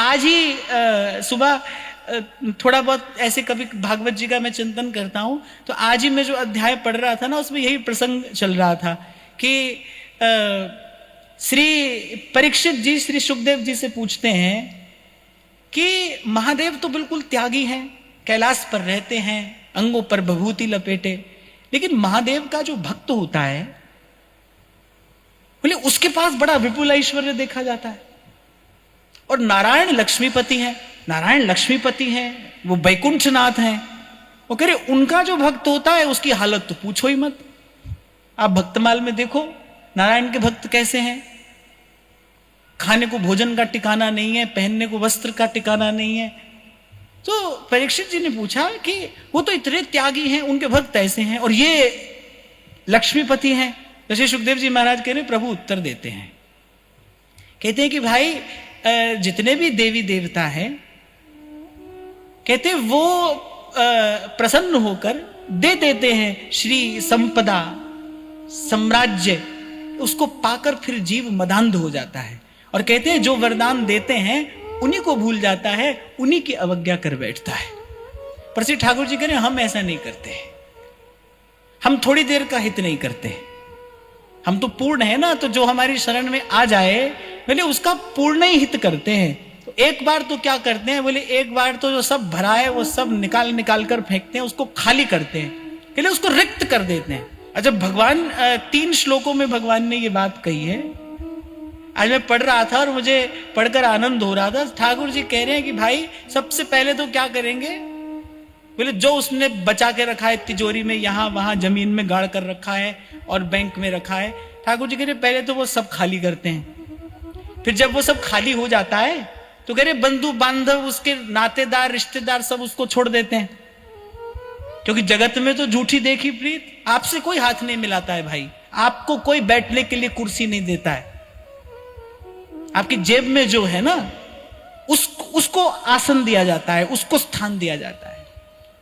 आज ही सुबह थोड़ा बहुत ऐसे कभी भागवत जी का मैं चिंतन करता हूं, तो आज ही मैं जो अध्याय पढ़ रहा था ना, उसमें यही प्रसंग चल रहा था कि श्री परीक्षित जी श्री सुखदेव जी से पूछते हैं कि महादेव तो बिल्कुल त्यागी हैं, कैलाश पर रहते हैं, अंगों पर विभूति लपेटे, लेकिन महादेव का जो भक्त होता है बोले उसके पास बड़ा विपुल ऐश्वर्य देखा जाता है। और नारायण लक्ष्मीपति हैं, नारायण लक्ष्मीपति हैं, वो वैकुंठनाथ हैं। वो कह रहे उनका जो भक्त होता है उसकी हालत तो पूछो ही मत। आप भक्तमाल में देखो नारायण के भक्त कैसे हैं। खाने को भोजन का ठिकाना नहीं है, पहनने को वस्त्र का ठिकाना नहीं है। तो परीक्षित जी ने पूछा कि वो तो इतने त्यागी हैं, उनके भक्त ऐसे हैं, और ये लक्ष्मीपति हैं। जैसे सुखदेव जी महाराज कह रहे, प्रभु उत्तर देते हैं, कहते हैं कि भाई जितने भी देवी देवता हैं, कहते वो प्रसन्न होकर दे देते हैं श्री संपदा साम्राज्य, उसको पाकर फिर जीव मदांध हो जाता है। और कहते हैं जो वरदान देते हैं उन्हीं को भूल जाता है, उन्हीं की अवज्ञा कर बैठता है। पर श्री ठाकुर जी कह रहे हम ऐसा नहीं करते, हम थोड़ी देर का हित नहीं करते, हम तो पूर्ण है ना, तो जो हमारी शरण में आ जाए बोले उसका पूर्ण ही हित करते हैं। तो एक बार तो क्या करते हैं, बोले एक बार तो जो सब भरा है वो सब निकाल निकाल कर फेंकते हैं, उसको खाली करते हैं, बोले उसको रिक्त कर देते हैं। अच्छा, भगवान 3 श्लोकों में भगवान ने ये बात कही है। आज मैं पढ़ रहा था और मुझे पढ़कर आनंद हो रहा था। ठाकुर जी कह रहे हैं कि भाई सबसे पहले तो क्या करेंगे, बोले जो उसने बचा के रखा है तिजोरी में, यहां वहां जमीन में गाड़ कर रखा है और बैंक में रखा है, ठाकुर जी कह रहे पहले तो वो सब खाली करते हैं। फिर जब वो सब खाली हो जाता है तो कह रहे बंधु बांधव, उसके नातेदार रिश्तेदार सब उसको छोड़ देते हैं, क्योंकि जगत में तो झूठी देखी प्रीत, आपसे कोई हाथ नहीं मिलाता है भाई, आपको कोई बैठने के लिए कुर्सी नहीं देता है, आपकी जेब में जो है ना उसको आसन दिया जाता है, उसको स्थान दिया जाता है।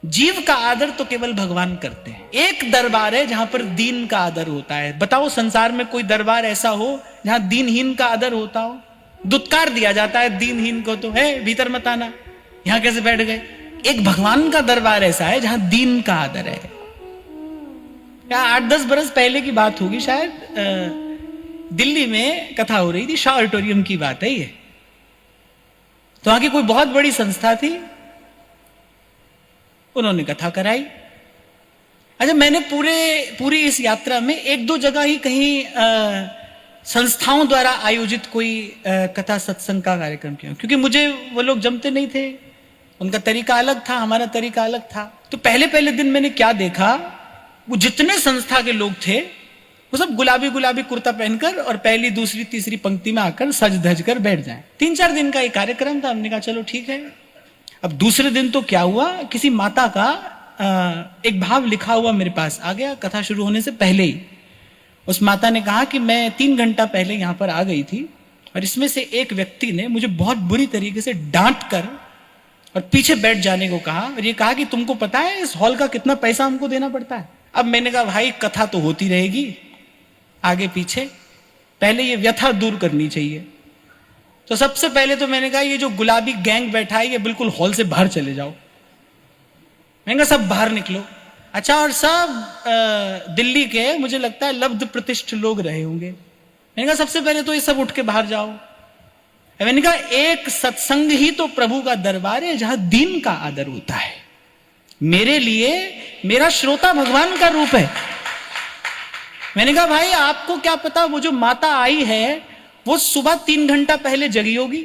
जीव का आदर तो केवल भगवान करते हैं। एक दरबार है जहां पर दीन का आदर होता है। बताओ संसार में कोई दरबार ऐसा हो जहां दीनहीन का आदर होता हो? दुत्कार दिया जाता है दीनहीन को, तो है भीतर मत आना, यहां कैसे बैठ गए। एक भगवान का दरबार ऐसा है जहां दीन का आदर है। क्या 8-10 बरस पहले की बात होगी शायद, दिल्ली में कथा हो रही थी, शाह ऑडिटोरियम की बात है ये। तो वहां की कोई बहुत बड़ी संस्था थी, उन्होंने कथा कराई। अच्छा, मैंने पूरी इस यात्रा में 1-2 जगह ही कहीं संस्थाओं द्वारा आयोजित कोई कथा सत्संग का कार्यक्रम किया, क्योंकि मुझे वो लोग जमते नहीं थे, उनका तरीका अलग था, हमारा तरीका अलग था। तो पहले दिन मैंने क्या देखा, वो जितने संस्था के लोग थे वो सब गुलाबी गुलाबी कुर्ता पहनकर और पहली दूसरी तीसरी पंक्ति में आकर सज धज कर बैठ जाए। 3-4 दिन का एक कार्यक्रम था, हमने कहा चलो ठीक है। अब दूसरे दिन तो क्या हुआ, किसी माता का एक भाव लिखा हुआ मेरे पास आ गया कथा शुरू होने से पहले ही। उस माता ने कहा कि मैं 3 घंटा पहले यहां पर आ गई थी और इसमें से एक व्यक्ति ने मुझे बहुत बुरी तरीके से डांट कर और पीछे बैठ जाने को कहा, और ये कहा कि तुमको पता है इस हॉल का कितना पैसा हमको देना पड़ता है। अब मैंने कहा भाई कथा तो होती रहेगी आगे पीछे, पहले ये व्यथा दूर करनी चाहिए। तो सबसे पहले तो मैंने कहा ये जो गुलाबी गैंग बैठा है ये बिल्कुल हॉल से बाहर चले जाओ। मैंने कहा सब बाहर निकलो। अच्छा, और सब दिल्ली के मुझे लगता है लब्ध प्रतिष्ठ लोग रहे होंगे। मैंने कहा सबसे पहले तो ये सब उठ के बाहर जाओ। मैंने कहा एक सत्संग ही तो प्रभु का दरबार है जहां दीन का आदर होता है। मेरे लिए मेरा श्रोता भगवान का रूप है। मैंने कहा भाई आपको क्या पता, वो जो माता आई है वो सुबह 3 घंटा पहले जगी होगी।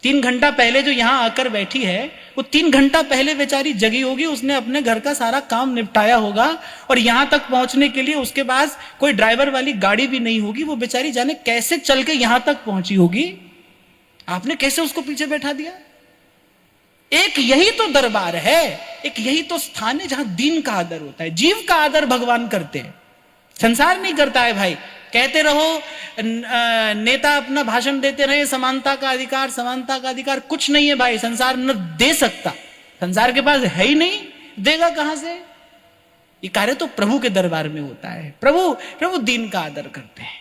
3 घंटा पहले जो यहां आकर बैठी है वो 3 घंटा पहले बेचारी जगी होगी, उसने अपने घर का सारा काम निपटाया होगा और यहां तक पहुंचने के लिए उसके पास कोई ड्राइवर वाली गाड़ी भी नहीं होगी। वो बेचारी जाने कैसे चल के यहां तक पहुंची होगी, आपने कैसे उसको पीछे बैठा दिया। एक यही तो दरबार है, एक यही तो स्थान है जहां दीन का आदर होता है। जीव का आदर भगवान करते हैं, संसार नहीं करता है भाई। कहते रहो नेता अपना भाषण देते रहे समानता का अधिकार, समानता का अधिकार, कुछ नहीं है भाई, संसार न दे सकता, संसार के पास है ही नहीं, देगा कहां से। ये कार्य तो प्रभु के दरबार में होता है। प्रभु दीन का आदर करते हैं।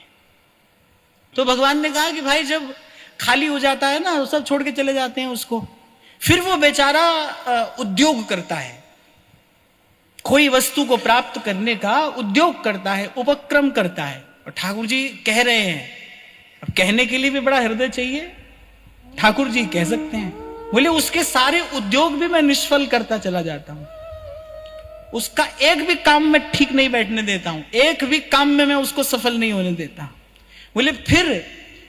तो भगवान ने कहा कि भाई जब खाली हो जाता है ना, सब छोड़ के चले जाते हैं उसको। फिर वो बेचारा उद्योग करता है, कोई वस्तु को प्राप्त करने का उद्योग करता है, उपक्रम करता है। और ठाकुर जी कह रहे हैं, अब कहने के लिए भी बड़ा हृदय चाहिए। ठाकुर जी कह सकते हैं, बोले उसके सारे उद्योग भी मैं निष्फल करता चला जाता हूं, उसका एक भी काम में ठीक नहीं बैठने देता हूं, एक भी काम में मैं उसको सफल नहीं होने देता। बोले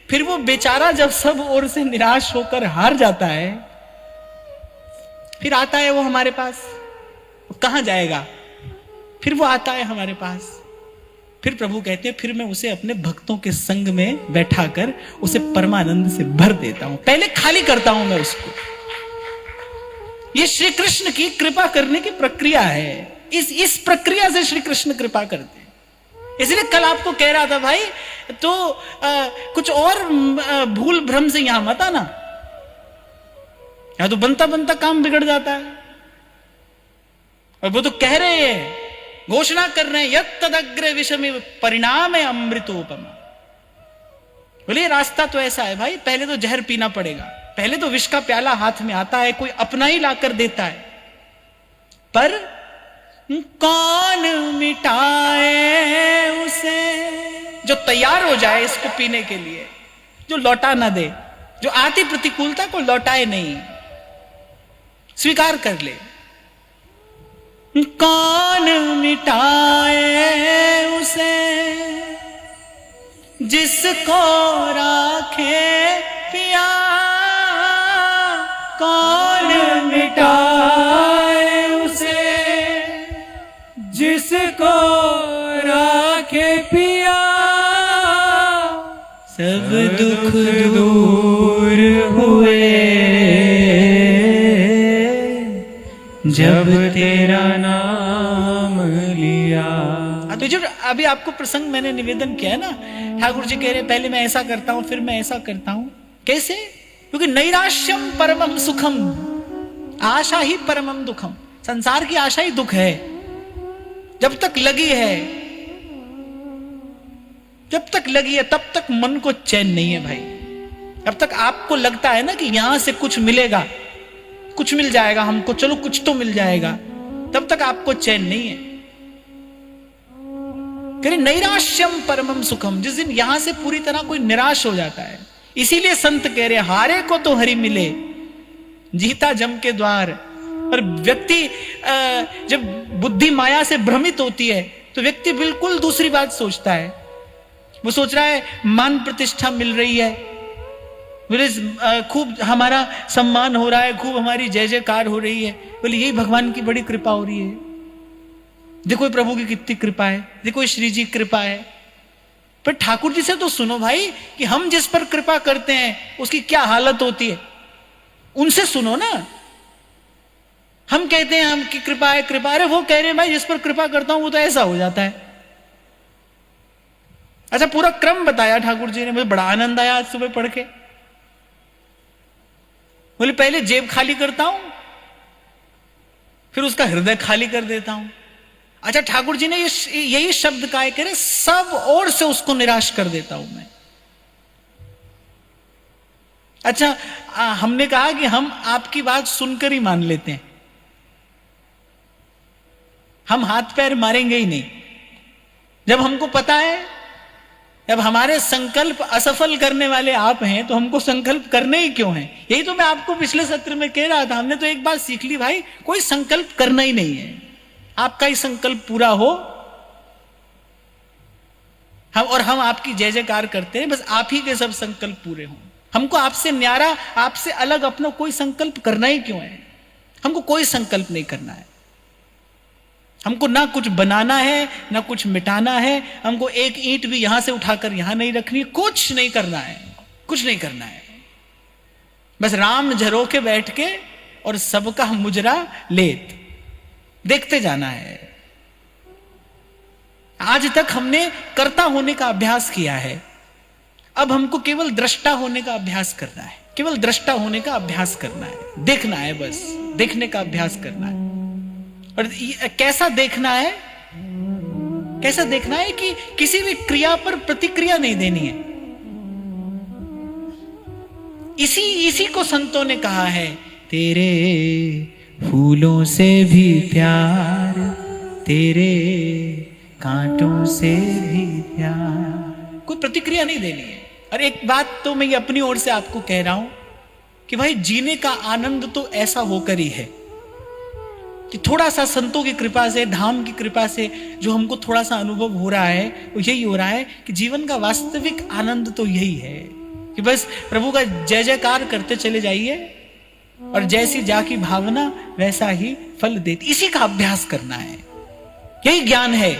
फिर वो बेचारा जब सब ओर से निराश होकर हार जाता है, फिर आता है वो हमारे पास। कहां जाएगा? फिर वो आता है हमारे पास। फिर प्रभु कहते हैं, फिर मैं उसे अपने भक्तों के संग में बैठाकर उसे परमानंद से भर देता हूं, पहले खाली करता हूं मैं उसको। ये श्री कृष्ण की कृपा करने की प्रक्रिया है। इस प्रक्रिया से श्री कृष्ण कृपा करते हैं। इसलिए कल आपको कह रहा था भाई, तो कुछ और भूल भ्रम से यहां मत आना, या तो बनता बनता काम बिगड़ जाता है। और वो तो कह रहे हैं, घोषणा कर रहे हैं, यत् तदग्रे विषमिव परिणाम अमृतोपमा। बोले रास्ता तो ऐसा है भाई, पहले तो जहर पीना पड़ेगा, पहले तो विष का प्याला हाथ में आता है, कोई अपना ही लाकर देता है, पर कौन मिटाए उसे जो तैयार हो जाए इसको पीने के लिए, जो लौटा ना दे, जो आती प्रतिकूलता को लौटाए नहीं, स्वीकार कर ले। कौन मिटाए उसे जिसको राखे पिया, कौन मिटाए उसे जिसको राखे पिया, सब दुख दूर हुए जब तेरा नाम लिया। तो जो अभी आपको प्रसंग मैंने निवेदन किया है ना, ठाकुर जी कह रहे पहले मैं ऐसा करता हूं, फिर मैं ऐसा करता हूं। कैसे? क्योंकि नैराश्यम परमम सुखम, आशा ही परमम दुखम। संसार की आशा ही दुख है। जब तक लगी है, जब तक लगी है, तब तक मन को चैन नहीं है भाई। जब तक आपको लगता है ना कि यहां से कुछ मिलेगा, कुछ मिल जाएगा हमको, चलो कुछ तो मिल जाएगा, तब तक आपको चैन नहीं है। कह रहे नैराश्यम परमम सुखम, जिस दिन यहां से पूरी तरह कोई निराश हो जाता है। इसीलिए संत कह रहे हारे को तो हरि मिले, जीता जम के द्वार। और व्यक्ति जब बुद्धि माया से भ्रमित होती है तो व्यक्ति बिल्कुल दूसरी बात सोचता है। वो सोच रहा है मान प्रतिष्ठा मिल रही है, खूब हमारा सम्मान हो रहा है, खूब हमारी जय जयकार हो रही है। बोले यही भगवान की बड़ी कृपा हो रही है। देखो प्रभु की कितनी कृपा है, देखो श्री जी कृपा है। पर ठाकुर जी से तो सुनो भाई कि हम जिस पर कृपा करते हैं उसकी क्या हालत होती है, उनसे सुनो ना। हम कहते हैं हम की कृपा है, कृपा है, वो कह रहे हैं भाई जिस पर कृपा करता हूं वो तो ऐसा हो जाता है। अच्छा, पूरा क्रम बताया ठाकुर जी ने, मुझे बड़ा आनंद आया आज सुबह पढ़ के। बोले पहले जेब खाली करता हूं, फिर उसका हृदय खाली कर देता हूं। अच्छा, ठाकुर जी ने यही शब्द का है, कह रहे सब ओर से उसको निराश कर देता हूं मैं। अच्छा, हमने कहा कि हम आपकी बात सुनकर ही मान लेते हैं, हम हाथ पैर मारेंगे ही नहीं। जब हमको पता है, जब हमारे संकल्प असफल करने वाले आप हैं, तो हमको संकल्प करने ही क्यों हैं? यही तो मैं आपको पिछले सत्र में कह रहा था। हमने तो एक बात सीख ली भाई, कोई संकल्प करना ही नहीं है। आपका ही संकल्प पूरा हो, हम आपकी जय जयकार करते हैं, बस आप ही के सब संकल्प पूरे हों। हमको आपसे न्यारा, आपसे अलग अपना कोई संकल्प करना ही क्यों है? हमको कोई संकल्प नहीं करना है। हमको ना कुछ बनाना है, ना कुछ मिटाना है। हमको एक ईंट भी यहां से उठाकर यहां नहीं रखनी, कुछ नहीं करना है, कुछ नहीं करना है। बस राम झरोके बैठ के और सबका मुजरा लेत देखते जाना है। आज तक हमने कर्ता होने का अभ्यास किया है, अब हमको केवल दृष्टा होने का अभ्यास करना है। केवल दृष्टा होने का अभ्यास करना है, देखना है, बस देखने का अभ्यास करना है। और कैसा देखना है? कैसा देखना है कि किसी भी क्रिया पर प्रतिक्रिया नहीं देनी है। इसी को संतों ने कहा है, तेरे फूलों से भी प्यार, तेरे कांटों से भी प्यार। कोई प्रतिक्रिया नहीं देनी है। और एक बात तो मैं ये अपनी ओर से आपको कह रहा हूं कि भाई जीने का आनंद तो ऐसा होकर ही है कि थोड़ा सा संतों की कृपा से, धाम की कृपा से जो हमको थोड़ा सा अनुभव हो रहा है वो यही हो रहा है कि जीवन का वास्तविक आनंद तो यही है कि बस प्रभु का जय जयकार करते चले जाइए और जैसी जाकी भावना वैसा ही फल देती। इसी का अभ्यास करना है, यही ज्ञान है।